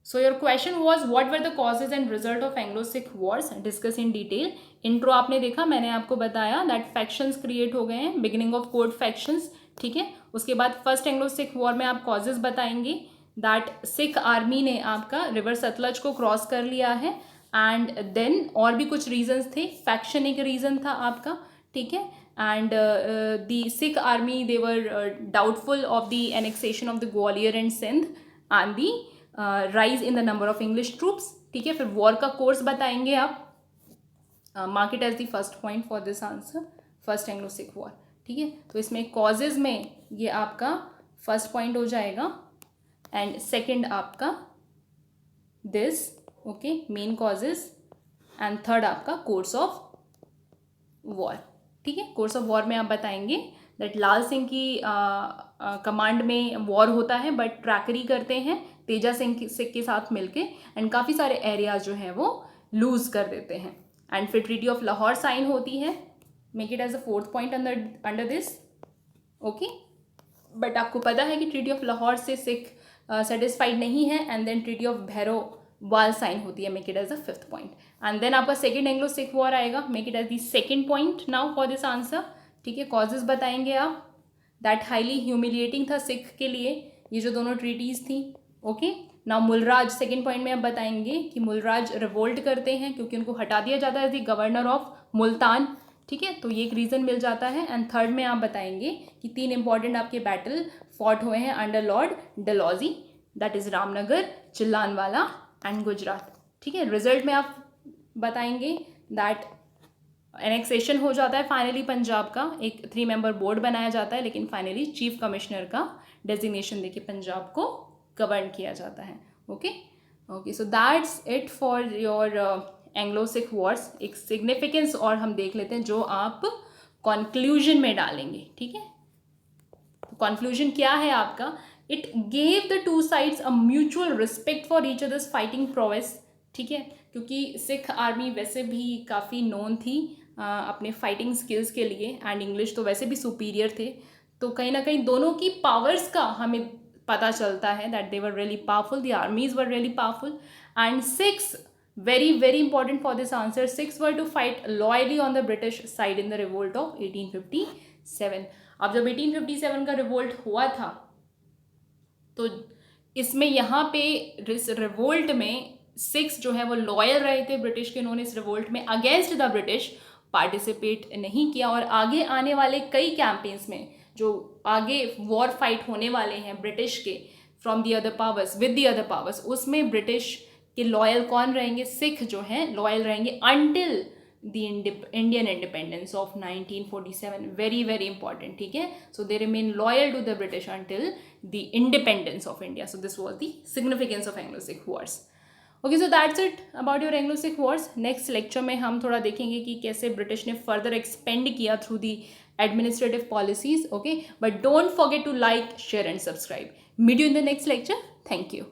So your question was what were the causes and result of Anglo-Sikh wars? Discuss in detail. Intro आपने देखा, मैंने आपको बताया दैट फैक्शंस क्रिएट हो गए हैं, बिगिनिंग ऑफ कोड फैक्शंस, ठीक है। उसके बाद फर्स्ट एंग्लो सिख वॉर में आप कॉजेज बताएंगे दैट सिख आर्मी ने आपका रिवर सतलज को क्रॉस कर लिया है, एंड देन और भी कुछ रीजंस थे, फैक्शन एक रीजन था आपका, ठीक है। And the Sikh army they were doubtful of the annexation of the Gwalior and Sindh and the rise in the number of English troops, ठीक है। फिर वॉर का कोर्स बताएंगे आप, mark it as the first point for this answer, first Anglo Sikh war, ठीक है। तो इसमें कॉजेज में ये आपका फर्स्ट पॉइंट हो जाएगा, एंड सेकंड आपका this, okay, main causes, and third आपका कोर्स ऑफ वॉर, ठीक है। कोर्स ऑफ वॉर में आप बताएंगे दैट लाल सिंह की कमांड में वॉर होता है, बट ट्रैकरी करते हैं तेजा सिंह के साथ मिलके, एंड काफ़ी सारे एरियाज जो हैं वो लूज कर देते हैं। एंड फिर ट्रीटी ऑफ लाहौर साइन होती है, make it as a fourth point under this, okay. But आपको पता है कि ट्रीटी ऑफ लाहौर से सिख सेटिस्फाइड नहीं है, and then treaty of Bhairowal sign होती है, make it as a fifth point. And then आपका सेकेंड एंग्लो सिख वॉर आएगा, make it as the second point now for this answer, ठीक है। कॉजेज बताएंगे आप दैट हाईली ह्यूमिलिएटिंग था सिख के लिए ये जो दोनों ट्रीटीज़ थी, okay. Now Mulraj, second point में आप बताएंगे कि मुलराज रिवोल्ट करते हैं क्योंकि उनको हटा दिया जाता है द गवर्नर ऑफ मुल्तान, ठीक है। तो ये एक रीज़न मिल जाता है। एंड थर्ड में आप बताएंगे कि 3 इंपॉर्टेंट आपके बैटल फॉट हुए हैं under lord Dalhousie, that is Ramnagar, Chillianwala and Gujarat, ठीक है। रिजल्ट में आप बताएंगे दैट एनेक्सेशन हो जाता है फाइनली पंजाब का, एक 3 मेंबर बोर्ड बनाया जाता है, लेकिन फाइनली चीफ कमिश्नर का डेजिग्नेशन देके पंजाब को गवर्न किया जाता है, okay. Okay, so that's it for your Anglo Sikh Wars. एक सिग्निफिकेंस और हम देख लेते हैं जो आप कॉन्क्लूजन में डालेंगे, ठीक है। कॉन्क्लूजन क्या है आपका, it gave the two sides a mutual respect for each others fighting prowess, ठीक है, क्योंकि सिख आर्मी वैसे भी काफ़ी नोन थी अपने फाइटिंग स्किल्स के लिए, एंड इंग्लिश तो वैसे भी सुपीरियर थे, तो कहीं ना कहीं दोनों की पावर्स का हमें पता चलता है that they were really powerful, the armies were really powerful. And six, very very important for this answer, 6 were to fight loyally on the British side in the revolt of 1857। अब जब 1857 का revolt हुआ था तो इसमें यहाँ पे इस रिवोल्ट में 6 जो है वो लॉयल रहे थे ब्रिटिश के, उन्होंने इस रिवोल्ट में अगेंस्ट द ब्रिटिश पार्टिसिपेट नहीं किया, और आगे आने वाले कई कैंपेन्स में जो आगे वॉर फाइट होने वाले हैं ब्रिटिश के from the other powers with the other powers, उसमें ब्रिटिश कि लॉयल कौन रहेंगे, सिख जो हैं लॉयल रहेंगे until the Indian independence of 1947, very very important, ठीक है। So they remain loyal to the British until the independence of India. So this was the significance of Anglo Sikh wars. Okay, so that's it about your Anglo Sikh wars. Next lecture में हम थोड़ा देखेंगे कि कैसे British ने further expand किया through the administrative policies, okay. But don't forget to like, share and subscribe. Meet you in the next lecture. Thank you.